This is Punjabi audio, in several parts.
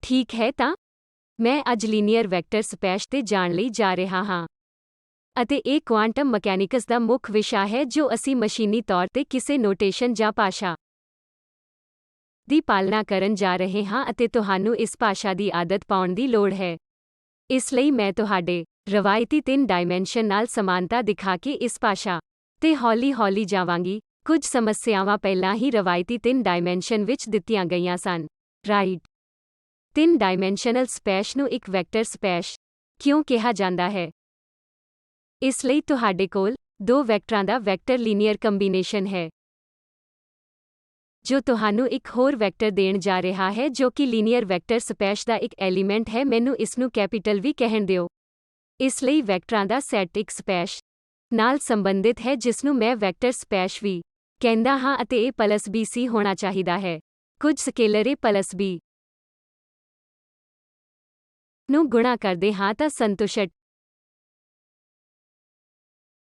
ਠੀਕ ਹੈ ਤਾਂ ਮੈਂ ਅੱਜ ਲੀਨੀਅਰ ਵੈਕਟਰ ਸਪੇਸ ਤੇ ਜਾਣ ਲਈ ਜਾ ਰਿਹਾ ਹਾਂ। ਅਤੇ ਇਹ ਕੁਆਂਟਮ ਮਕੈਨਿਕਸ ਦਾ ਮੁੱਖ ਵਿਸ਼ਾ ਹੈ ਜੋ ਅਸੀਂ ਮਸ਼ੀਨੀ ਤੌਰ ਤੇ ਕਿਸੇ ਨੋਟੇਸ਼ਨ ਜਾਂ ਭਾਸ਼ਾ ਦੀ ਪਾਲਣਾ ਕਰਨ ਜਾ ਰਹੇ ਹਾਂ ਅਤੇ ਤੁਹਾਨੂੰ ਇਸ ਭਾਸ਼ਾ ਦੀ ਆਦਤ ਪਾਉਣ ਦੀ ਲੋੜ ਹੈ। ਇਸ ਲਈ ਮੈਂ ਤੁਹਾਡੇ ਰਵਾਇਤੀ 3 ਡਾਇਮੈਂਸ਼ਨ ਨਾਲ ਸਮਾਨਤਾ ਦਿਖਾ ਕੇ ਇਸ ਭਾਸ਼ਾ ਤੇ ਹੌਲੀ-ਹੌਲੀ ਜਾਵਾਂਗੀ। ਕੁਝ ਸਮੱਸਿਆਵਾਂ ਪਹਿਲਾਂ ਹੀ ਰਵਾਇਤੀ 3 ਡਾਇਮੈਂਸ਼ਨ ਵਿੱਚ ਦਿੱਤੀਆਂ ਗਈਆਂ ਸਨ। ਰਾਈਟ 3 ਡਾਇਮੈਂਸ਼ਨਲ ਸਪੇਸ ਨੂੰ ਇੱਕ ਵੈਕਟਰ ਸਪੇਸ ਕਿਉਂ ਕਿਹਾ ਜਾਂਦਾ ਹੈ? ਇਸ ਲਈ ਤੁਹਾਡੇ ਕੋਲ 2 ਵੈਕਟਰਾਂ ਦਾ ਵੈਕਟਰ ਲੀਨੀਅਰ ਕੰਬੀਨੇਸ਼ਨ ਹੈ ਜੋ ਤੁਹਾਨੂੰ ਇੱਕ ਹੋਰ ਵੈਕਟਰ ਦੇਣ ਜਾ ਰਿਹਾ ਹੈ ਜੋ ਕਿ ਲੀਨੀਅਰ ਵੈਕਟਰ ਸਪੇਸ ਦਾ ਇੱਕ ਐਲੀਮੈਂਟ ਹੈ। ਮੈਨੂੰ ਇਸ ਨੂੰ ਕੈਪੀਟਲ ਵੀ ਕਹਿਣ ਦਿਓ। ਇਸ ਲਈ ਵੈਕਟਰਾਂ ਦਾ ਸੈੱਟ ਇੱਕ ਸਪੇਸ ਨਾਲ ਸੰਬੰਧਿਤ ਹੈ ਜਿਸ ਨੂੰ ਮੈਂ ਵੈਕਟਰ ਸਪੇਸ ਵੀ ਕਹਿੰਦਾ ਹਾਂ ਅਤੇ A ਪਲਸ B C ਹੋਣਾ ਚਾਹੀਦਾ ਹੈ। ਕੁਝ ਸਕੇਲਰ A ਪਲਸ B ਨੂੰ ਗੁਣਾ ਕਰਦੇ ਹਾਂ ਤਾਂ ਸੰਤੁਸ਼ਟ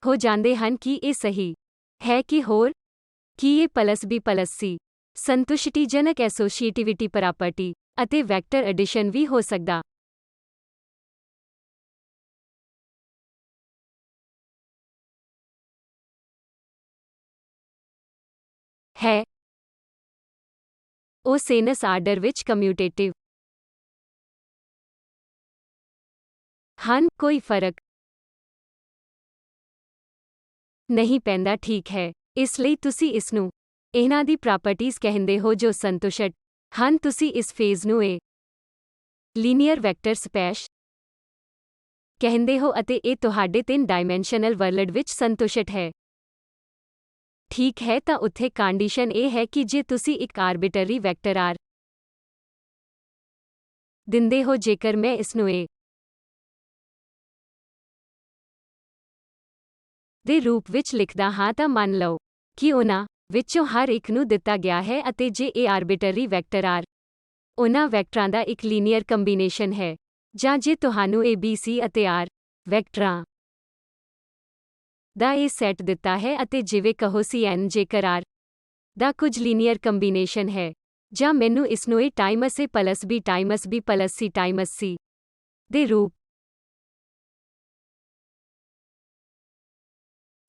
ਹੋ ਜਾਂਦੇ ਹਨ। ਕੀ ਇਹ ਸਹੀ ਹੈ ਕਿ ਹੋਰ ਕੀ A plus B plus C ਸੰਤੁਸ਼ਟੀਜਨਕ ਐਸੋਸੀਏਟਿਵਿਟੀ ਪ੍ਰਾਪਰਟੀ ਅਤੇ ਵੈਕਟਰ ਐਡੀਸ਼ਨ ਵੀ ਹੋ ਸਕਦਾ ਹੈ? ਉਹ ਸੇਨਸ ਆਰਡਰ ਵਿੱਚ ਕਮਿਊਟੇਟਿਵ ਹਨ। ਕੋਈ ਫਰਕ ਨਹੀਂ ਪੈਂਦਾ, ਠੀਕ ਹੈ। ਇਸ ਲਈ ਤੁਸੀਂ ਇਸ ਨੂੰ ਇਹਨਾਂ ਦੀ ਪ੍ਰਾਪਰਟੀਜ਼ ਕਹਿੰਦੇ ਹੋ ਜੋ ਸੰਤੁਸ਼ਟ ਹਨ। ਤੁਸੀਂ ਇਸ ਫੇਜ਼ ਨੂੰ A ਲੀਨੀਅਰ ਵੈਕਟਰ ਸਪੇਸ ਕਹਿੰਦੇ ਹੋ ਅਤੇ ਇਹ ਤੁਹਾਡੇ 3 ਡਾਇਮੈਂਸ਼ਨਲ ਵਰਲਡ ਵਿੱਚ ਸੰਤੁਸ਼ਟ ਹੈ। ਠੀਕ ਹੈ ਤਾਂ ਉੱਥੇ ਕੰਡੀਸ਼ਨ ਇਹ ਹੈ ਕਿ ਜੇ ਤੁਸੀਂ ਇੱਕ ਆਰਬਿਟਰੀ ਵੈਕਟਰ R ਦਿੰਦੇ ਹੋ, ਜੇਕਰ ਮੈਂ ਇਸ ਨੂੰ A ਦੇ ਰੂਪ ਵਿੱਚ ਲਿਖਦਾ ਹਾਂ ਤਾਂ ਮੰਨ ਲਓ ਕਿ ਉਹਨਾਂ ਵਿੱਚੋਂ ਹਰ ਇੱਕ ਨੂੰ ਦਿੱਤਾ ਗਿਆ ਹੈ ਅਤੇ ਜੇ ਇਹ ਆਰਬਿਟਰੀ ਵੈਕਟਰ R ਉਹਨਾਂ ਵੈਕਟਰਾਂ ਦਾ ਇੱਕ ਲੀਨੀਅਰ ਕੰਬੀਨੇਸ਼ਨ ਹੈ, ਜਾਂ ਜੇ ਤੁਹਾਨੂੰ A B C ਅਤੇ R ਵੈਕਟਰਾਂ ਦਾ ਇਹ ਸੈੱਟ ਦਿੱਤਾ ਹੈ ਅਤੇ ਜਿਵੇਂ ਕਹੋ CN ਜੇਕਰ R ਦਾ ਕੁਝ ਲੀਨੀਅਰ ਕੰਬੀਨੇਸ਼ਨ ਹੈ, ਜਾਂ ਮੈਨੂੰ ਇਸ ਨੂੰ A Times A plus B Times B plus C Times C ਦੇ ਰੂਪ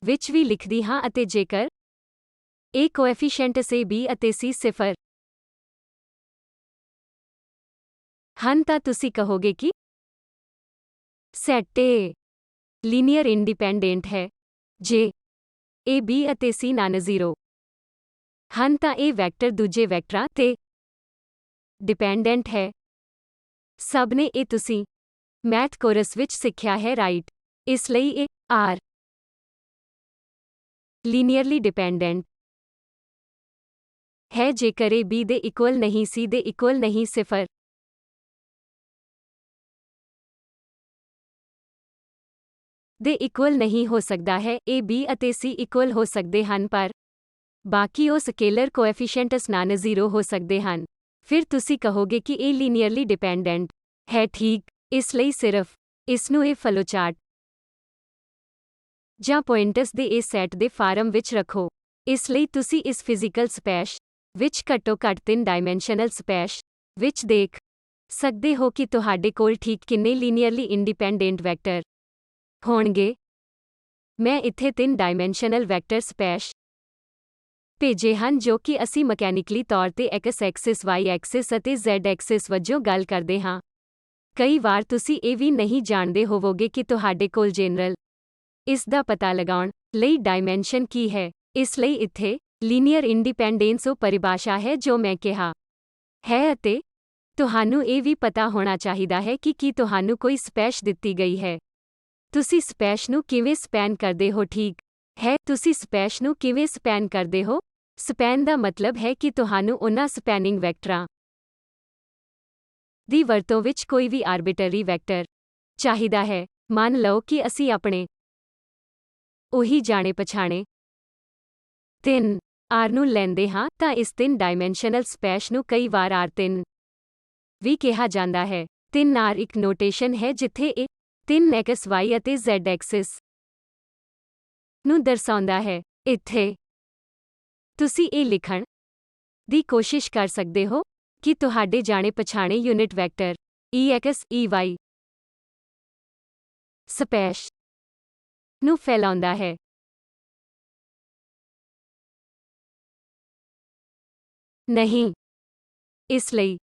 ਵਿੱਚ ਵੀ ਲਿਖਦੀ ਹਾਂ ਅਤੇ ਜੇਕਰ A ਕੋਐਫੀਸ਼ੀਐਂਟਸ A B ਅਤੇ C 0 ਹਨ ਤਾਂ ਤੁਸੀਂ ਕਹੋਗੇ ਕਿ ਸੈੱਟ A ਲੀਨੀਅਰ ਇੰਡੀਪੈਂਡੈਂਟ ਹੈ। ਜੇ A B ਅਤੇ C ਨਾਨ-ਜ਼ੀਰੋ ਹਨ ਤਾਂ ਇਹ ਵੈਕਟਰ ਦੂਜੇ ਵੈਕਟਰਾਂ ਤੇ ਡਿਪੈਂਡੈਂਟ ਹੈ। ਸਭ ਨੇ ਇਹ ਤੁਸੀਂ ਮੈਥ ਕੋਰਸ ਵਿੱਚ ਸਿੱਖਿਆ ਹੈ, ਰਾਈਟ? ਇਸ ਲਈ ਇਹ R ਲੀਨੀਅਰਲੀ ਡਿਪੈਂਡੈਂਟ ਹੈ ਜੇਕਰ A B ਦੇ ਇਕੁਅਲ ਨਹੀਂ C ਦੇ ਇਕੁਅਲ ਨਹੀਂ 0 ਦੇ ਇਕੁਅਲ ਨਹੀਂ ਹੋ ਸਕਦਾ ਹੈ। A B ਅਤੇ C ਇਕੁਅਲ ਹੋ ਸਕਦੇ ਹਨ ਪਰ ਬਾਕੀ ਉਹ ਸਕੇਲਰ ਕੋਐਫੀਸ਼ੀਐਂਟਸ ਨਾਨ-ਜ਼ੀਰੋ ਹੋ ਸਕਦੇ ਹਨ। ਫਿਰ ਤੁਸੀਂ ਕਹੋਗੇ ਕਿ ਇਹ ਲੀਨੀਅਰਲੀ ਡਿਪੈਂਡੈਂਟ ਹੈ, ਠੀਕ? ਇਸ ਲਈ ਸਿਰਫ ਇਸ ਨੂੰ ਇਹ ਫਲੋਚਾਰਟ ਜਾਂ ਪੁਆਇੰਟਸ ਦੇ ਇਹ ਸੈੱਟ ਦੇ ਫਾਰਮ ਵਿੱਚ ਰੱਖੋ। ਇਸ ਲਈ ਤੁਸੀਂ ਇਸ ਫਿਜ਼ੀਕਲ ਸਪੇਸ ਵਿੱਚ ਘੱਟੋ-ਘੱਟ 3 ਡਾਇਮੈਂਸ਼ਨਲ ਸਪੇਸ ਵਿੱਚ ਦੇਖ ਸਕਦੇ ਹੋ ਕਿ ਤੁਹਾਡੇ ਕੋਲ ਠੀਕ ਕਿੰਨੇ ਲੀਨੀਅਰਲੀ ਇੰਡੀਪੈਂਡੈਂਟ ਵੈਕਟਰ ਹੋਣਗੇ। ਮੈਂ ਇੱਥੇ 3 ਡਾਇਮੈਂਸ਼ਨਲ ਵੈਕਟਰ ਸਪੇਸ ਭੇਜੇ ਹਨ ਜੋ ਕਿ ਅਸੀਂ ਮਕੈਨਿਕਲੀ ਤੌਰ ਤੇ X ਐਕਸਿਸ Y ਐਕਸਿਸ ਅਤੇ Z ਐਕਸਿਸ ਵਜੋਂ ਗੱਲ ਕਰਦੇ ਹਾਂ। ਕਈ ਵਾਰ ਤੁਸੀਂ ਇਹ ਵੀ ਨਹੀਂ ਜਾਣਦੇ ਹੋਵੋਗੇ ਕਿ ਤੁਹਾਡੇ ਕੋਲ ਜਨਰਲ ਇਸ ਦਾ ਪਤਾ ਲਗਾਉਣ ਲਈ ਡਾਇਮੈਂਸ਼ਨ ਕੀ ਹੈ। ਇਸ ਲਈ ਇੱਥੇ ਲੀਨੀਅਰ ਇੰਡੀਪੈਂਡੈਂਸ ਉਹ ਪਰਿਭਾਸ਼ਾ ਹੈ ਜੋ ਮੈਂ ਕਿਹਾ ਹੈ ਅਤੇ ਤੁਹਾਨੂੰ ਇਹ ਵੀ ਪਤਾ ਹੋਣਾ ਚਾਹੀਦਾ ਹੈ ਕਿ ਕੀ ਤੁਹਾਨੂੰ ਕੋਈ ਸਪੇਸ ਦਿੱਤੀ ਗਈ ਹੈ। ਤੁਸੀਂ ਸਪੇਸ ਨੂੰ ਕਿਵੇਂ ਸਪੈਨ ਕਰਦੇ ਹੋ, ਠੀਕ ਹੈ? ਤੁਸੀਂ ਸਪੇਸ ਨੂੰ ਕਿਵੇਂ ਸਪੈਨ ਕਰਦੇ ਹੋ? ਸਪੈਨ ਦਾ ਮਤਲਬ ਹੈ ਕਿ ਤੁਹਾਨੂੰ ਉਹਨਾਂ ਸਪੈਨਿੰਗ ਵੈਕਟਰਾਂ ਦੀ ਵਰਤੋਂ ਵਿੱਚ ਕੋਈ ਵੀ ਆਰਬਿਟਰੀ ਵੈਕਟਰ ਚਾਹੀਦਾ ਹੈ। ਮੰਨ ਲਓ ਕਿ ਅਸੀਂ ਆਪਣੇ ਉਹੀ ਜਾਣੇ ਪਛਾਣੇ 3 R ਨੂੰ ਲੈਂਦੇ ਹਾਂ ਤਾਂ ਇਸ 3 ਡਾਇਮੈਂਸ਼ਨਲ ਸਪੇਸ ਨੂੰ ਕਈ ਵਾਰ R3 ਵੀ ਕਿਹਾ ਜਾਂਦਾ ਹੈ। 3R ਇੱਕ ਨੋਟੇਸ਼ਨ ਹੈ ਜਿੱਥੇ ਇਹ 3X Y ਅਤੇ Z ਐਕਸਿਸ ਨੂੰ ਦਰਸਾਉਂਦਾ ਹੈ। ਇੱਥੇ ਤੁਸੀਂ ਇਹ ਲਿਖਣ ਦੀ ਕੋਸ਼ਿਸ਼ ਕਰ ਸਕਦੇ ਹੋ ਕਿ ਤੁਹਾਡੇ ਜਾਣੇ ਪਛਾਣੇ ਯੂਨਿਟ ਵੈਕਟਰ EX EY ਸਪੈਸ਼ ਨੂੰ ਫੈਲਾਉਂਦਾ ਹੈ। ਨਹੀਂ। ਇਸ ਲਈ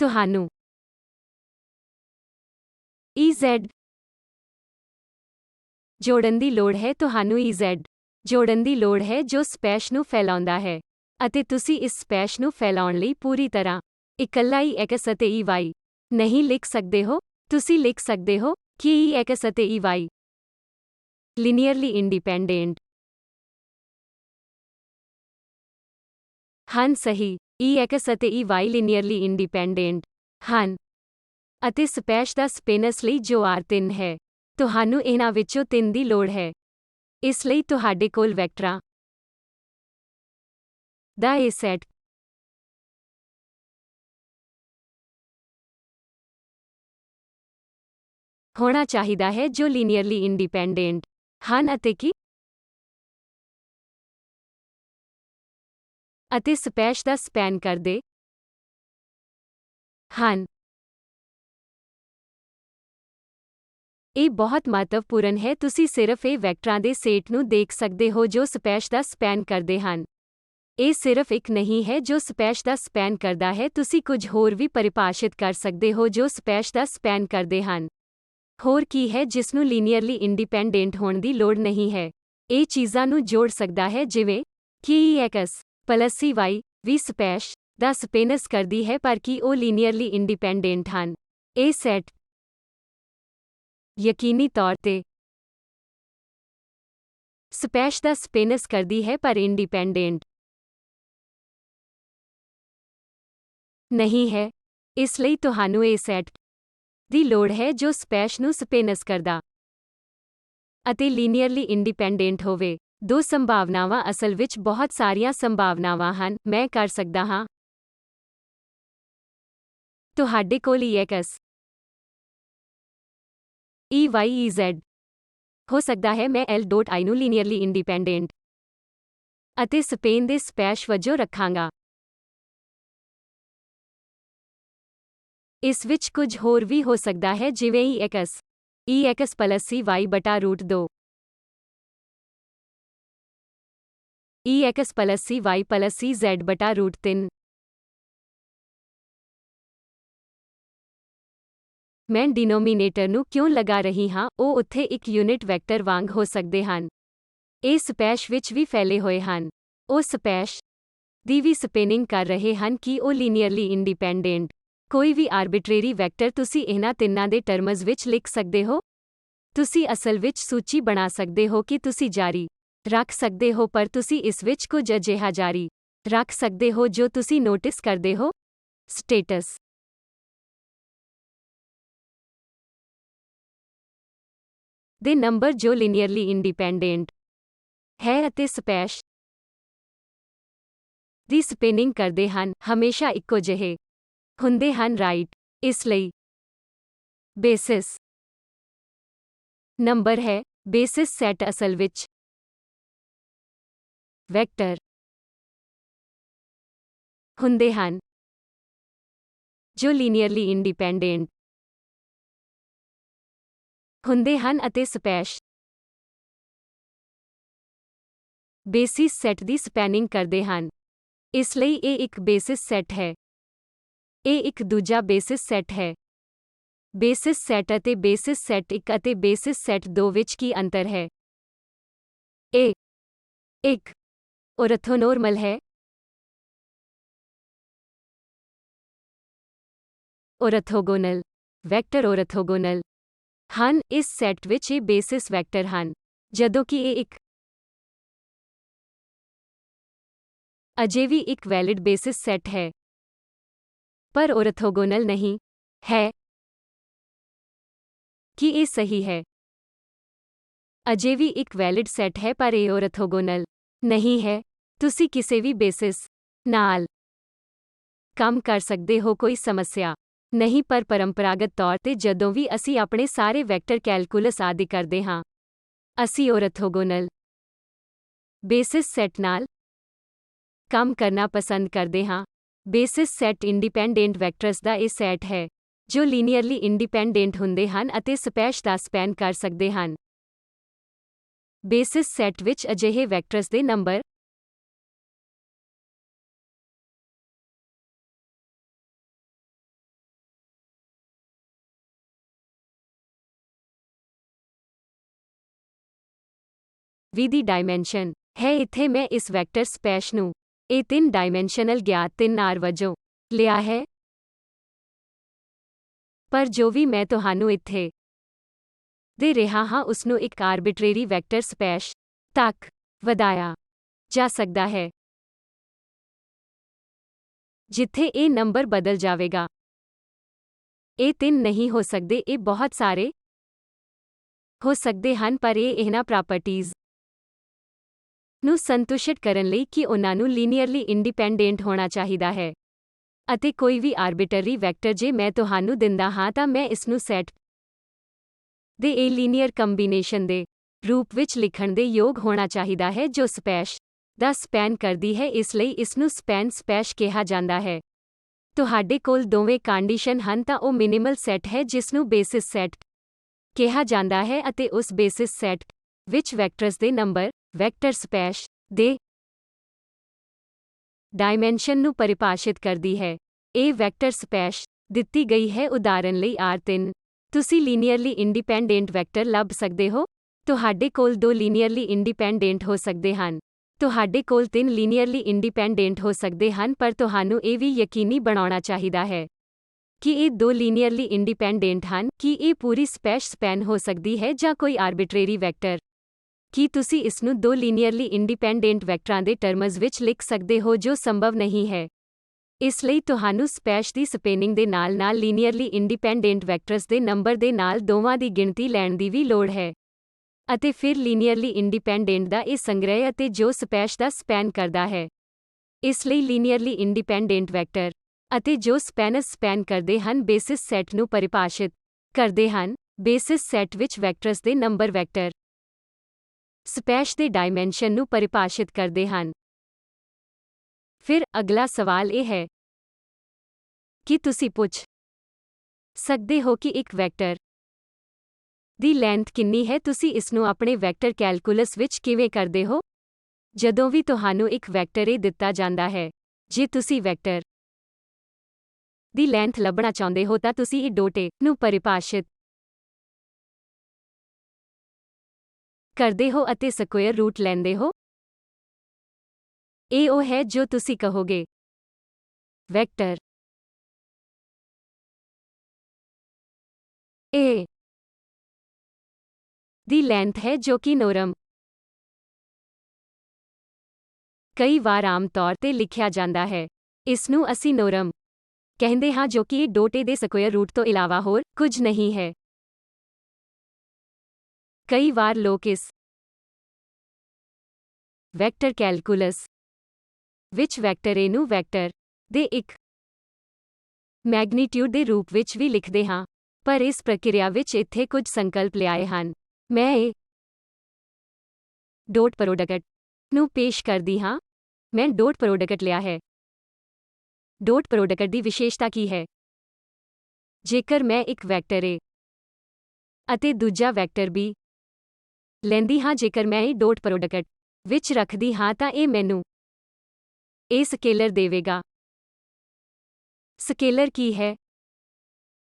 ਤੁਹਾਨੂੰ EZ ਜੋੜਨ ਦੀ ਲੋੜ ਹੈ। ਤੁਹਾਨੂੰ EZ ਜੋੜਨ ਦੀ ਲੋੜ ਹੈ ਜੋ ਸਪੈਸ਼ ਨੂੰ ਫੈਲਾਉਂਦਾ ਹੈ। ਅਤੇ ਤੁਸੀਂ ਇਸ ਸਪੈਸ਼ ਨੂੰ ਫੈਲਾਉਣ ਲਈ ਪੂਰੀ ਤਰ੍ਹਾਂ ਇਕੱਲਾ EX ਅਤੇ EY ਨਹੀਂ ਲਿਖ ਸਕਦੇ ਹੋ। ਤੁਸੀਂ ਲਿਖ ਸਕਦੇ ਹੋ ਕਿ EX ਅਤੇ EY ਲੀਨੀਅਰਲੀ ਇੰਡੀਪੈਂਡੈਂਟ ਹਨ। ਸਹੀ। EX ਅਤੇ EY ਲੀਨੀਅਰਲੀ ਇੰਡੀਪੈਂਡੈਂਟ ਹਨ। ਅਤੇ ਸਪੈਸ਼ ਦਾ ਸਪਿਨਸ ਲਈ ਜੋ R3 ਹੈ। ਤੁਹਾਨੂੰ ਇਹਨਾਂ ਵਿੱਚੋਂ 3 ਦੀ ਲੋੜ ਹੈ। ਇਸ ਲਈ ਤੁਹਾਡੇ ਕੋਲ ਵੈਕਟਰਾਂ ਦਾ ਇਹ ਸੈਟ ਹੋਣਾ ਚਾਹੀਦਾ ਹੈ ਜੋ ਲੀਨੀਅਰਲੀ ਇੰਡੀਪੈਂਡੈਂਟ ਹਨ ਅਤੇ ਕਿ ਅਤੇ ਸਪੈਸ਼ ਦਾ ਸਪੈਨ ਕਰਦੇ ਹਨ। ਇਹ ਬਹੁਤ ਮਹੱਤਵਪੂਰਨ ਹੈ। ਤੁਸੀਂ ਸਿਰਫ ਇਹ ਵੈਕਟਰਾਂ ਦੇ ਸੈਟ ਨੂੰ ਦੇਖ ਸਕਦੇ ਹੋ ਜੋ ਸਪੈਸ਼ ਦਾ ਸਪੈਨ ਕਰਦੇ ਹਨ। ਇਹ ਸਿਰਫ ਇੱਕ ਨਹੀਂ ਹੈ ਜੋ ਸਪੈਸ਼ ਦਾ ਸਪੈਨ ਕਰਦਾ ਹੈ। ਤੁਸੀਂ ਕੁਝ ਹੋਰ ਵੀ ਪਰਿਭਾਸ਼ਿਤ ਕਰ ਸਕਦੇ ਹੋ ਜੋ ਸਪੈਸ਼ ਦਾ ਸਪੈਨ ਕਰਦੇ ਹਨ। ਹੋਰ ਕੀ ਹੈ ਜਿਸ ਨੂੰ ਲੀਨੀਅਰਲੀ ਇੰਡੀਪੈਂਡੈਂਟ ਹੋਣ ਦੀ ਲੋੜ ਨਹੀਂ ਹੈ? ਇਹ ਚੀਜ਼ਾਂ ਨੂੰ ਜੋੜ ਸਕਦਾ ਹੈ ਜਿਵੇਂ ਕਿ EX ਪਲੱਸ EY ਵੀ ਸਪੈਸ਼ ਦਾ ਸਪਿਨਸ ਕਰਦੀ ਹੈ ਪਰ ਕੀ ਉਹ ਲੀਨੀਅਰਲੀ ਇੰਡੀਪੈਂਡੈਂਟ ਹਨ? ਇਹ ਸੈਟ ਯਕੀਨੀ ਤੌਰ ਤੇ ਸਪੈਸ਼ ਦਾ ਸਪਿਨਸ ਕਰਦੀ ਹੈ ਪਰ ਇੰਡੀਪੈਂਡੈਂਟ ਨਹੀਂ ਹੈ। ਇਸ ਲਈ ਤੁਹਾਨੂੰ ਇਹ ਸੈਟ ਦੀ ਲੋੜ ਹੈ ਜੋ ਸਪੈਸ਼ ਨੂੰ ਸਪਿਨਸ ਕਰਦਾ ਅਤੇ ਲੀਨੀਅਰਲੀ ਇੰਡੀਪੈਂਡੈਂਟ ਹੋਵੇ। ਦੋ ਸੰਭਾਵਨਾਵਾਂ ਅਸਲ ਵਿੱਚ ਬਹੁਤ ਸਾਰੀਆਂ ਸੰਭਾਵਨਾਵਾਂ ਹਨ। ਮੈਂ ਕਰ ਸਕਦਾ ਹਾਂ। ਤੁਹਾਡੇ ਕੋਲ EX EY EZ ਹੋ ਸਕਦਾ ਹੈ। ਮੈਂ L.I ਨੂੰ ਲੀਨੀਅਰਲੀ ਇੰਡੀਪੈਂਡੈਂਟ ਅਤੇ ਸਪੇਨ ਦੇ ਸਪੈਸ਼ ਵਜੋਂ ਰੱਖਾਂਗਾ। ਇਸ ਵਿੱਚ ਕੁਝ ਹੋਰ ਵੀ ਹੋ ਸਕਦਾ ਹੈ ਜਿਵੇਂ EX ਪਲੱਸ EY ਬਟਾ root 2 EX plus EY plus EZ ਬਟਾ ਰੂਟ 3। ਮੈਂ ਡਿਨੋਮੀਨੇਟਰ ਨੂੰ ਕਿਉਂ ਲਗਾ ਰਹੀ ਹਾਂ? ਉਹ ਉੱਥੇ ਇੱਕ ਯੂਨਿਟ ਵੈਕਟਰ ਵਾਂਗ ਹੋ ਸਕਦੇ ਹਨ। ਇਹ ਸਪੈਸ਼ ਵਿੱਚ ਵੀ ਫੈਲੇ ਹੋਏ ਹਨ। ਉਹ ਸਪੈਸ਼ ਦੀ ਵੀ ਸਪਿਨਿੰਗ ਕਰ ਰਹੇ ਹਨ ਕਿ ਉਹ ਲੀਨੀਅਰਲੀ ਇੰਡੀਪੈਂਡੈਂਟ ਕੋਈ ਵੀ ਆਰਬਿਟਰੇਰੀ ਵੈਕਟਰ ਤੁਸੀਂ ਇਹਨਾਂ ਤਿੰਨਾਂ ਦੇ ਟਰਮਜ਼ ਵਿੱਚ ਲਿਖ ਸਕਦੇ ਹੋ। ਤੁਸੀਂ ਅਸਲ ਵਿੱਚ ਸੂਚੀ ਬਣਾ ਸਕਦੇ ਹੋ ਕਿ ਤੁਸੀਂ ਜਾਰੀ ਰੱਖ ਸਕਦੇ ਹੋ ਪਰ ਤੁਸੀਂ ਇਸ ਵਿੱਚ ਕੁਝ ਅਜਿਹਾ ਜਾਰੀ ਰੱਖ ਸਕਦੇ ਹੋ ਜੋ ਤੁਸੀਂ ਨੋਟਿਸ ਕਰਦੇ ਹੋ। ਸਟੇਟਸ ਦੇ ਨੰਬਰ ਜੋ ਲੀਨੀਅਰਲੀ ਇੰਡੀਪੈਂਡੈਂਟ ਹੈ ਅਤੇ ਸਪੈਸ਼ ਦੀ ਸਪਿਨਿੰਗ ਕਰਦੇ ਹਨ ਹਮੇਸ਼ਾ ਇੱਕੋ ਜਿਹੇ ਹੁੰਦੇ ਹਨ। ਰਾਈਟ। ਇਸ ਲਈ ਬੇਸਿਸ ਨੰਬਰ ਹੈ। ਬੇਸਿਸ ਸੈਟ ਅਸਲ ਵਿੱਚ ਵੈਕਟਰ ਹੁੰਦੇ ਹਨ ਜੋ ਲੀਨੀਅਰਲੀ ਇੰਡੀਪੈਂਡੈਂਟ ਹੁੰਦੇ ਹਨ ਅਤੇ ਸਪੈਸ਼ ਬੇਸਿਸ ਸੈਟ ਦੀ ਸਪੈਨਿੰਗ ਕਰਦੇ ਹਨ। ਇਸ ਲਈ ਇਹ ਇੱਕ ਬੇਸਿਸ ਸੈਟ ਹੈ। ਇਹ ਇੱਕ ਦੂਜਾ ਬੇਸਿਸ ਸੈਟ ਹੈ। ਬੇਸਿਸ ਸੈਟ ਅਤੇ ਬੇਸਿਸ ਸੈਟ 1 ਅਤੇ ਬੇਸਿਸ ਸੈਟ 2 ਵਿੱਚ ਕੀ ਅੰਤਰ ਹੈ? ਇਹ ਇੱਕ ਔਰਥੋਨੋਰਮਲ ਹੈ। ਔਰਥੋਗੋਨਲ ਵੈਕਟਰ ਔਰਥੋਗੋਨਲ ਹਨ। ਇਸ ਸੈਟ ਵਿੱਚ ਇਹ ਬੇਸਿਸ ਵੈਕਟਰ ਹਨ ਜਦੋਂ ਕਿ ਇਹ ਇੱਕ ਅਜੇ ਵੀ ਇੱਕ ਵੈਲਿਡ ਬੇਸਿਸ ਸੈਟ ਹੈ ਪਰ ਔਰਥੋਗੋਨਲ ਨਹੀਂ ਹੈ। ਕੀ ਇਹ ਸਹੀ ਹੈ? ਅਜੇ ਵੀ ਇੱਕ ਵੈਲਿਡ ਸੈਟ ਹੈ ਪਰ ਇਹ ਔਰਥੋਗੋਨਲ ਨਹੀਂ ਹੈ। ਤੁਸੀਂ ਕਿਸੇ ਵੀ ਬੇਸਿਸ ਨਾਲ ਕੰਮ ਕਰ ਸਕਦੇ ਹੋ ਕੋਈ ਸਮੱਸਿਆ ਨਹੀਂ ਪਰ ਪਰੰਪਰਾਗਤ ਤੌਰ ਤੇ ਜਦੋਂ ਵੀ ਅਸੀਂ ਆਪਣੇ ਸਾਰੇ ਵੈਕਟਰ ਕੈਲਕੂਲਸ ਆਦਿ ਕਰਦੇ ਹਾਂ ਅਸੀਂ ਔਰਥੋਗੋਨਲ ਬੇਸਿਸ ਸੈਟ ਨਾਲ ਕੰਮ ਕਰਨਾ ਪਸੰਦ ਕਰਦੇ ਹਾਂ। ਬੇਸਿਸ ਸੈੱਟ ਇੰਡੀਪੈਂਡੈਂਟ ਵੈਕਟਰਸ ਦਾ ਇਹ ਸੈੱਟ ਹੈ ਜੋ ਲੀਨੀਅਰਲੀ ਇੰਡੀਪੈਂਡੈਂਟ ਹੁੰਦੇ ਹਨ ਅਤੇ ਸਪੈਸ਼ ਦਾ ਸਪੈਨ ਕਰ ਸਕਦੇ ਹਨ। ਬੇਸਿਸ ਸੈੱਟ ਵਿੱਚ ਅਜਿਹੇ ਵੈਕਟਰਸ ਦੇ ਨੰਬਰ ਵੀ ਦੀ ਡਾਇਮੈਂਸ਼ਨ ਹੈ। ਇੱਥੇ ਮੈਂ ਇਸ ਵੈਕਟਰ ਸਪੈਸ਼ ਨੂੰ ਇਹ 3 ਡਾਇਮੈਂਸ਼ਨਲ ਗਿਆਤ 3R ਵਜੋਂ ਲਿਆ ਹੈ, ਪਰ ਜੋ ਵੀ ਮੈਂ ਤੁਹਾਨੂੰ ਇੱਥੇ ਦੇ ਰਿਹਾ ਹਾਂ ਉਸ ਨੂੰ ਇੱਕ ਆਰਬਿਟਰੇਰੀ ਵੈਕਟਰ ਸਪੈਸ਼ ਤੱਕ ਵਧਾਇਆ ਜਾ ਸਕਦਾ ਹੈ, ਜਿੱਥੇ ਇਹ ਨੰਬਰ ਬਦਲ ਜਾਵੇਗਾ। ਇਹ 3 ਨਹੀਂ ਹੋ ਸਕਦੇ, ਇਹ ਬਹੁਤ ਸਾਰੇ ਹੋ ਸਕਦੇ ਹਨ, ਪਰ ਇਹ ਇਹਨਾਂ ਪ੍ਰਾਪਰਟੀਜ਼ ਨੂੰ ਸੰਤੁਸ਼ਟ ਕਰਨ ਲਈ ਕਿ ਉਹਨਾਂ ਨੂੰ ਲੀਨੀਅਰਲੀ ਇੰਡੀਪੈਂਡੈਂਟ ਹੋਣਾ ਚਾਹੀਦਾ ਹੈ। ਅਤੇ ਕੋਈ ਵੀ ਆਰਬਿਟਰੀ ਵੈਕਟਰ ਜੇ ਮੈਂ ਤੁਹਾਨੂੰ ਦਿੰਦਾ ਹਾਂ ਤਾਂ ਮੈਂ ਇਸ ਨੂੰ ਸੈੱਟ ਦੇ ਇਹ ਲੀਨੀਅਰ ਕੰਬੀਨੇਸ਼ਨ ਦੇ ਰੂਪ ਵਿੱਚ ਲਿਖਣ ਦੇ ਯੋਗ ਹੋਣਾ ਚਾਹੀਦਾ ਹੈ ਜੋ ਸਪੈਸ਼ ਦਾ ਸਪੈਨ ਕਰਦੀ ਹੈ। ਇਸ ਲਈ ਇਸ ਨੂੰ ਸਪੈਨ ਸਪੈਸ਼ ਕਿਹਾ ਜਾਂਦਾ ਹੈ। ਤੁਹਾਡੇ ਕੋਲ ਦੋਵੇਂ ਕੰਡੀਸ਼ਨ ਹਨ ਤਾਂ ਉਹ ਮਿਨੀਮਲ ਸੈੱਟ ਹੈ ਜਿਸ ਨੂੰ ਬੇਸਿਸ ਸੈੱਟ ਕਿਹਾ ਜਾਂਦਾ ਹੈ ਅਤੇ ਉਸ ਬੇਸਿਸ ਸੈੱਟ ਵਿੱਚ ਵੈਕਟਰਸ ਦੇ ਨੰਬਰ ਵੈਕਟਰ ਸਪੈਸ਼ ਦੇ ਡਾਇਮੈਂਸ਼ਨ ਨੂੰ ਪਰਿਭਾਸ਼ਿਤ ਕਰਦੀ ਹੈ। ਇਹ ਵੈਕਟਰ ਸਪੈਸ਼ ਦਿੱਤੀ ਗਈ ਹੈ, ਉਦਾਹਰਨ ਲਈ R3। ਤੁਸੀਂ ਲੀਨੀਅਰਲੀ ਇੰਡੀਪੈਂਡੈਂਟ ਵੈਕਟਰ ਲੱਭ ਸਕਦੇ ਹੋ। ਤੁਹਾਡੇ ਕੋਲ 2 ਲੀਨੀਅਰਲੀ ਇੰਡੀਪੈਂਡੈਂਟ ਹੋ ਸਕਦੇ ਹਨ। ਤੁਹਾਡੇ ਕੋਲ 3 ਲੀਨੀਅਰਲੀ ਇੰਡੀਪੈਂਡੈਂਟ ਹੋ ਸਕਦੇ ਹਨ, ਪਰ ਤੁਹਾਨੂੰ ਇਹ ਵੀ ਯਕੀਨੀ ਬਣਾਉਣਾ ਚਾਹੀਦਾ ਹੈ ਕਿ ਇਹ 2 ਲੀਨੀਅਰਲੀ ਇੰਡੀਪੈਂਡੈਂਟ ਹਨ। ਕੀ ਇਹ ਪੂਰੀ ਸਪੈਸ਼ ਸਪੈਨ ਹੋ ਸਕਦੀ ਹੈ ਜਾਂ ਕੋਈ ਆਰਬਿਟਰੇਰੀ ਵੈਕਟਰ? ਕੀ ਤੁਸੀਂ ਇਸ ਨੂੰ 2 ਲੀਨੀਅਰਲੀ ਇੰਡੀਪੈਂਡੈਂਟ ਵੈਕਟਰਾਂ ਦੇ ਟਰਮਜ਼ ਵਿੱਚ ਲਿਖ ਸਕਦੇ ਹੋ ਜੋ ਸੰਭਵ ਨਹੀਂ ਹੈ। ਇਸ ਲਈ ਤੁਹਾਨੂੰ ਸਪੈਸ਼ ਦੀ ਸਪੈਨਿੰਗ ਦੇ ਨਾਲ-ਨਾਲ ਲੀਨੀਅਰਲੀ ਇੰਡੀਪੈਂਡੈਂਟ ਵੈਕਟਰਸ ਦੇ ਨੰਬਰ ਦੇ ਨਾਲ ਦੋਵਾਂ ਦੀ ਗਿਣਤੀ ਲੈਣ ਦੀ ਵੀ ਲੋੜ ਹੈ। ਅਤੇ ਫਿਰ ਲੀਨੀਅਰਲੀ ਇੰਡੀਪੈਂਡੈਂਟ ਦਾ ਇਹ ਸੰਗ੍ਰਹਿ ਅਤੇ ਜੋ ਸਪੈਸ਼ ਦਾ ਸਪੈਨ ਕਰਦਾ ਹੈ। ਇਸ ਲਈ ਲੀਨੀਅਰਲੀ ਇੰਡੀਪੈਂਡੈਂਟ ਵੈਕਟਰ ਅਤੇ ਜੋ ਸਪੈਨਸ ਸਪੈਨ ਕਰਦੇ ਹਨ ਬੇਸਿਸ ਸੈੱਟ ਨੂੰ ਪਰਿਭਾਸ਼ਿਤ ਕਰਦੇ ਹਨ। ਬੇਸਿਸ ਸੈੱਟ ਵਿੱਚ ਵੈਕਟਰਸ ਦੇ ਨੰਬਰ ਵੈਕਟਰ ਸਪੈਸ਼ ਦੇ ਡਾਇਮੈਂਸ਼ਨ ਨੂੰ ਪਰਿਭਾਸ਼ਿਤ ਕਰਦੇ ਹਨ। ਫਿਰ ਅਗਲਾ ਸਵਾਲ ਇਹ ਹੈ ਕਿ ਤੁਸੀਂ ਪੁੱਛ ਸਕਦੇ ਹੋ ਕਿ ਇੱਕ ਵੈਕਟਰ ਦੀ ਲੈਂਥ ਕਿੰਨੀ ਹੈ। ਤੁਸੀਂ ਇਸ ਨੂੰ ਆਪਣੇ ਵੈਕਟਰ ਕੈਲਕੂਲਸ ਵਿੱਚ ਕਿਵੇਂ ਕਰਦੇ ਹੋ? ਜਦੋਂ ਵੀ ਤੁਹਾਨੂੰ ਇੱਕ ਵੈਕਟਰ A ਦਿੱਤਾ ਜਾਂਦਾ ਹੈ, ਜੇ ਤੁਸੀਂ ਵੈਕਟਰ ਦੀ ਲੈਂਥ ਲੱਭਣਾ ਚਾਹੁੰਦੇ ਹੋ ਤਾਂ ਤੁਸੀਂ ਇਹ ਡੋਟ A ਨੂੰ ਪਰਿਭਾਸ਼ਿਤ ਕਰਦੇ ਹੋ ਅਤੇ ਸਕੁਏਅਰ ਰੂਟ ਲੈਂਦੇ ਹੋ। ਇਹ ਉਹ ਹੈ ਜੋ ਤੁਸੀਂ ਕਹੋਗੇ ਵੈਕਟਰ A ਦੀ ਲੈਂਥ ਹੈ ਜੋ ਕਿ ਨੋਰਮ ਕਈ ਵਾਰ ਆਮ ਤੌਰ ਤੇ ਲਿਖਿਆ ਜਾਂਦਾ ਹੈ। ਇਸ ਨੂੰ ਅਸੀਂ ਨੋਰਮ ਕਹਿੰਦੇ ਹਾਂ ਜੋ ਕਿ ਇਹ ਡੋਟ A ਦੇ ਸਕੁਏਅਰ ਰੂਟ ਤੋਂ ਇਲਾਵਾ ਹੋਰ ਕੁਝ ਨਹੀਂ ਹੈ। ਕਈ ਵਾਰ ਲੋਕ ਇਸ ਵੈਕਟਰ ਕੈਲਕੂਲਸ ਵਿੱਚ ਵੈਕਟਰ A ਨੂੰ ਵੈਕਟਰ ਦੇ ਇੱਕ ਮੈਗਨੀਟਿਊਡ ਦੇ ਰੂਪ ਵਿੱਚ ਵੀ ਲਿਖਦੇ ਹਾਂ, ਪਰ ਇਸ ਪ੍ਰਕਿਰਿਆ ਵਿੱਚ ਇੱਥੇ ਕੁਝ ਸੰਕਲਪ ਲਿਆਏ ਹਨ। ਮੈਂ ਇਹ ਡੋਟ ਪ੍ਰੋਡਕਟ ਨੂੰ ਪੇਸ਼ ਕਰਦੀ ਹਾਂ। ਮੈਂ ਡੋਟ ਪ੍ਰੋਡਕਟ ਲਿਆ ਹੈ। ਡੋਟ ਪ੍ਰੋਡਕਟ ਦੀ ਵਿਸ਼ੇਸ਼ਤਾ ਕੀ ਹੈ? ਜੇਕਰ ਮੈਂ ਇੱਕ ਵੈਕਟਰ A ਅਤੇ ਦੂਜਾ ਵੈਕਟਰ B ਲੈਂਦੀ ਹਾਂ, ਜੇਕਰ ਮੈਂ ਇਹ ਡੋਟ ਪ੍ਰੋਡਕਟ ਵਿੱਚ ਰੱਖਦੀ ਹਾਂ ਤਾਂ ਇਹ ਮੈਨੂੰ ਇਹ ਸਕੇਲਰ ਦੇਵੇਗਾ। ਸਕੇਲਰ ਕੀ ਹੈ?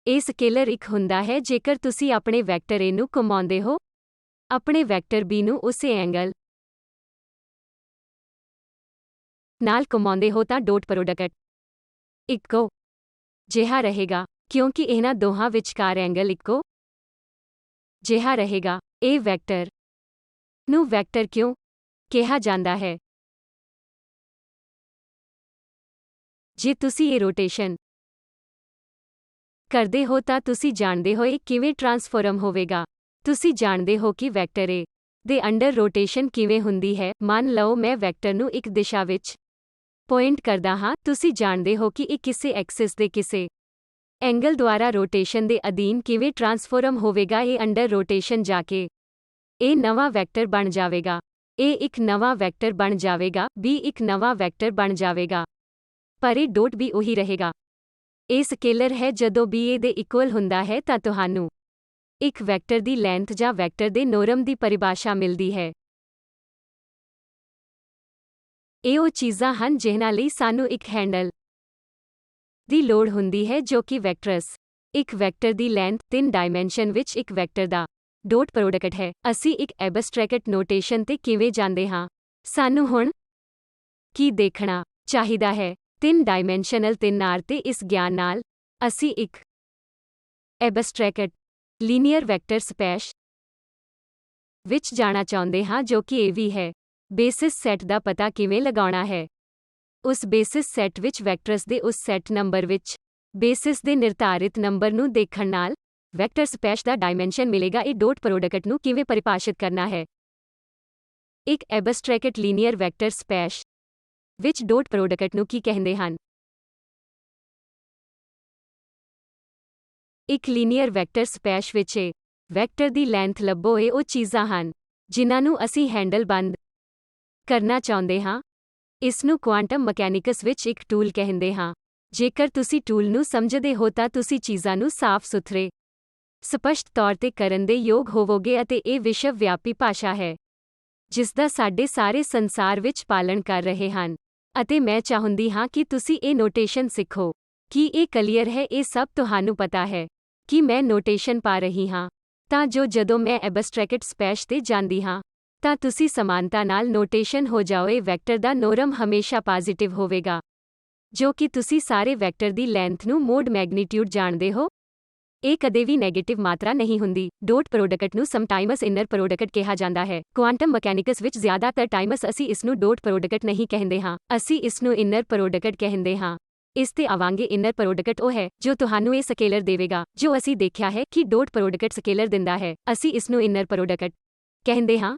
ਇਹ ਸਕੇਲਰ ਇੱਕ ਹੁੰਦਾ ਹੈ ਜੇਕਰ ਤੁਸੀਂ ਆਪਣੇ ਵੈਕਟਰ A ਨੂੰ ਘੁਮਾਉਂਦੇ ਹੋ ਆਪਣੇ ਵੈਕਟਰ B ਨੂੰ ਉਸੇ ਐਂਗਲ ਨਾਲ ਘੁਮਾਉਂਦੇ ਹੋ ਤਾਂ ਡੋਟ ਪ੍ਰੋਡਕਟ ਇੱਕੋ ਜਿਹਾ ਰਹੇਗਾ, ਕਿਉਂਕਿ ਇਹਨਾਂ ਦੋਹਾਂ ਵਿਚਕਾਰ ਐਂਗਲ ਇੱਕੋ ਜਿਹਾ ਰਹੇਗਾ। ਇਹ ਵੈਕਟਰ ਨੂੰ ਵੈਕਟਰ ਕਿਉਂ ਕਿਹਾ ਜਾਂਦਾ ਹੈ? ਜੇ ਤੁਸੀਂ ਇਹ ਰੋਟੇਸ਼ਨ ਕਰਦੇ ਹੋ ਤਾਂ ਤੁਸੀਂ ਜਾਣਦੇ ਹੋ ਇਹ ਕਿਵੇਂ ਟਰਾਂਸਫਾਰਮ ਹੋਵੇਗਾ। ਤੁਸੀਂ ਜਾਣਦੇ ਹੋ ਕਿ ਵੈਕਟਰ A ਦੇ ਅੰਡਰ ਰੋਟੇਸ਼ਨ ਕਿਵੇਂ ਹੁੰਦੀ ਹੈ। ਮੰਨ ਲਓ ਮੈਂ ਵੈਕਟਰ ਨੂੰ ਇੱਕ ਦਿਸ਼ਾ ਵਿੱਚ ਪੁਆਇੰਟ ਕਰਦਾ ਹਾਂ। ਤੁਸੀਂ ਜਾਣਦੇ ਹੋ ਕਿ ਇਹ ਕਿਸੇ ਐਕਸਿਸ ਦੇ ਕਿਸੇ ਐਂਗਲ ਦੁਆਰਾ ਰੋਟੇਸ਼ਨ ਦੇ ਅਧੀਨ ਕਿਵੇਂ ਟਰਾਂਸਫਾਰਮ ਹੋਵੇਗਾ। ਇਹ ਅੰਡਰ ਰੋਟੇਸ਼ਨ ਜਾ ਕੇ ਇਹ ਨਵਾਂ ਵੈਕਟਰ ਬਣ ਜਾਵੇਗਾ। A ਇੱਕ ਨਵਾਂ ਵੈਕਟਰ ਬਣ ਜਾਵੇਗਾ, B ਇੱਕ ਨਵਾਂ ਵੈਕਟਰ ਬਣ ਜਾਵੇਗਾ। ਪਰ ਇਹ ਡੋਟ ਵੀ ਉਹੀ ਰਹੇਗਾ। ਇਹ ਸਕੇਲਰ ਹੈ ਜਦੋਂ b a ਦੇ ਇਕੁਅਲ ਹੁੰਦਾ ਹੈ ਤਾਂ ਤੁਹਾਨੂੰ ਇੱਕ ਵੈਕਟਰ ਦੀ ਲੈਂਥ ਜਾਂ ਵੈਕਟਰ ਦੇ ਨੋਰਮ ਦੀ ਪਰਿਭਾਸ਼ਾ ਮਿਲਦੀ ਹੈ। ਇਹ ਉਹ ਚੀਜ਼ਾਂ ਹਨ ਜਿਨ੍ਹਾਂ ਲਈ ਸਾਨੂੰ ਇੱਕ ਹੈਂਡਲ ਦੀ ਲੋੜ ਹੁੰਦੀ ਹੈ ਜੋ ਕਿ ਵੈਕਟਰਸ। ਇੱਕ ਵੈਕਟਰ ਦੀ ਲੈਂਥ 3 ਡਾਇਮੈਂਸ਼ਨ ਵਿੱਚ ਇੱਕ ਵੈਕਟਰ ਦਾ ਡੋਟ ਪ੍ਰੋਡਕਟ ਹੈ। ਅਸੀਂ ਇੱਕ ਐਬਸਟਰੈਕਟ ਨੋਟੇਸ਼ਨ ਤੇ ਕਿਵੇਂ ਜਾਂਦੇ ਹਾਂ? ਸਾਨੂੰ ਹੁਣ ਕੀ ਦੇਖਣਾ ਚਾਹੀਦਾ ਹੈ? 3 ਡਾਇਮੈਂਸ਼ਨਲ 3R ਤੇ ਇਸ ਗਿਆਨ ਨਾਲ ਅਸੀਂ ਇੱਕ ਐਬਸਟਰੈਕਟ ਲੀਨੀਅਰ ਵੈਕਟਰ ਸਪੇਸ ਵਿੱਚ ਜਾਣਾ ਚਾਹੁੰਦੇ ਹਾਂ ਜੋ ਕਿ ਇਹ ਵੀ ਹੈ। ਬੇਸਿਸ ਸੈੱਟ ਦਾ ਪਤਾ ਕਿਵੇਂ ਲਗਾਉਣਾ ਹੈ? ਉਸ ਬੇਸਿਸ ਸੈੱਟ ਵਿੱਚ ਵੈਕਟਰਸ ਦੇ ਉਸ ਸੈੱਟ ਨੰਬਰ ਵਿੱਚ ਬੇਸਿਸ ਦੇ ਨਿਰਧਾਰਿਤ ਨੰਬਰ ਨੂੰ ਦੇਖਣ ਨਾਲ ਵੈਕਟਰ ਸਪੇਸ ਦਾ ਡਾਇਮੈਂਸ਼ਨ ਮਿਲੇਗਾ। ਇਹ ਡੋਟ ਪ੍ਰੋਡਕਟ ਨੂੰ ਕਿਵੇਂ ਪਰਿਭਾਸ਼ਿਤ ਕਰਨਾ ਹੈ? ਇੱਕ ਐਬਸਟਰੈਕਟ ਲੀਨੀਅਰ ਵੈਕਟਰ ਸਪੇਸ ਵਿੱਚ ਡੋਟ ਪ੍ਰੋਡਕਟ ਨੂੰ ਕੀ ਕਹਿੰਦੇ ਹਨ? ਇੱਕ ਲੀਨੀਅਰ ਵੈਕਟਰ ਸਪੇਸ ਵਿੱਚ ਇਹ ਵੈਕਟਰ ਦੀ ਲੈਂਥ ਲੱਭੋ। ਇਹ ਉਹ ਚੀਜ਼ਾਂ ਹਨ ਜਿਨ੍ਹਾਂ ਨੂੰ ਅਸੀਂ ਹੈਂਡਲ ਬੰਦ ਕਰਨਾ ਚਾਹੁੰਦੇ ਹਾਂ। ਇਸ ਨੂੰ ਕੁਆਂਟਮ ਮਕੈਨਿਕਸ ਵਿੱਚ ਇੱਕ ਟੂਲ ਕਹਿੰਦੇ ਹਾਂ। ਜੇਕਰ ਤੁਸੀਂ ਟੂਲ ਨੂੰ ਸਮਝਦੇ ਹੋ ਤਾਂ ਤੁਸੀਂ ਚੀਜ਼ਾਂ ਨੂੰ ਸਾਫ਼ ਸੁਥਰੇ ਸਪਸ਼ਟ ਤੌਰ ਤੇ ਕਰਨ ਦੇ ਯੋਗ ਹੋਵੋਗੇ ਅਤੇ ਇਹ ਵਿਸ਼ਵ ਵਿਆਪੀ ਭਾਸ਼ਾ ਹੈ ਜਿਸ ਦਾ ਸਾਡੇ ਸਾਰੇ ਸੰਸਾਰ ਵਿੱਚ ਪਾਲਣ ਕਰ ਰਹੇ ਹਨ। ਅਤੇ ਮੈਂ ਚਾਹੁੰਦੀ ਹਾਂ ਕਿ ਤੁਸੀਂ ਇਹ ਨੋਟੇਸ਼ਨ ਸਿੱਖੋ। ਕੀ ਇਹ ਕਲੀਅਰ ਹੈ? ਇਹ ਸਭ ਤੁਹਾਨੂੰ ਪਤਾ ਹੈ ਕਿ ਮੈਂ ਨੋਟੇਸ਼ਨ ਪਾ ਰਹੀ ਹਾਂ ਤਾਂ ਜੋ ਜਦੋਂ ਮੈਂ ਐਬਸਟਰੈਕਟ ਸਪੇਸ ਤੇ ਜਾਂਦੀ ਹਾਂ ਤਾਂ ਤੁਸੀਂ ਸਮਾਨਤਾ ਨਾਲ ਨੋਟੇਸ਼ਨ ਹੋ ਜਾਓ। ਇਹ ਵੈਕਟਰ ਦਾ ਨੋਰਮ ਹਮੇਸ਼ਾ ਪੋਜ਼ਿਟਿਵ ਹੋਵੇਗਾ ਜੋ ਕਿ ਤੁਸੀਂ ਸਾਰੇ ਵੈਕਟਰ ਦੀ ਲੈਂਥ ਨੂੰ ਮੋਡ ਮੈਗਨੀਟਿਊਡ ਜਾਣਦੇ ਹੋ। ਇਹ ਕਦੇ ਵੀ ਨੈਗੇਟਿਵ ਮਾਤਰਾ ਨਹੀਂ ਹੁੰਦੀ। ਡੋਟ ਪ੍ਰੋਡਕਟ ਨੂੰ ਸਮਟਾਈਮਸ ਇਨਰ ਪ੍ਰੋਡਕਟ ਕਿਹਾ ਜਾਂਦਾ ਹੈ। ਕੁਆਂਟਮ ਮਕੈਨਿਕਸ ਵਿੱਚ ਜ਼ਿਆਦਾਤਰ ਟਾਈਮਸ ਅਸੀਂ ਇਸ ਨੂੰ ਡੋਟ ਪ੍ਰੋਡਕਟ ਨਹੀਂ ਕਹਿੰਦੇ ਹਾਂ, ਅਸੀਂ ਇਸ ਨੂੰ ਇਨਰ ਪ੍ਰੋਡਕਟ ਕਹਿੰਦੇ ਹਾਂ। ਇਸ ਤੇ ਆਵਾਂਗੇ। ਇਨਰ ਪ੍ਰੋਡਕਟ ਉਹ ਹੈ ਜੋ ਤੁਹਾਨੂੰ ਇਹ ਸਕੇਲਰ ਦੇਵੇਗਾ ਜੋ ਅਸੀਂ ਦੇਖਿਆ ਹੈ ਕਿ ਡੋਟ ਪ੍ਰੋਡਕਟ ਸਕੇਲਰ ਦਿੰਦਾ ਹੈ। ਅਸੀਂ ਇਸ ਨੂੰ ਇਨਰ ਪ੍ਰੋਡਕਟ ਕਹਿੰਦੇ ਹਾਂ।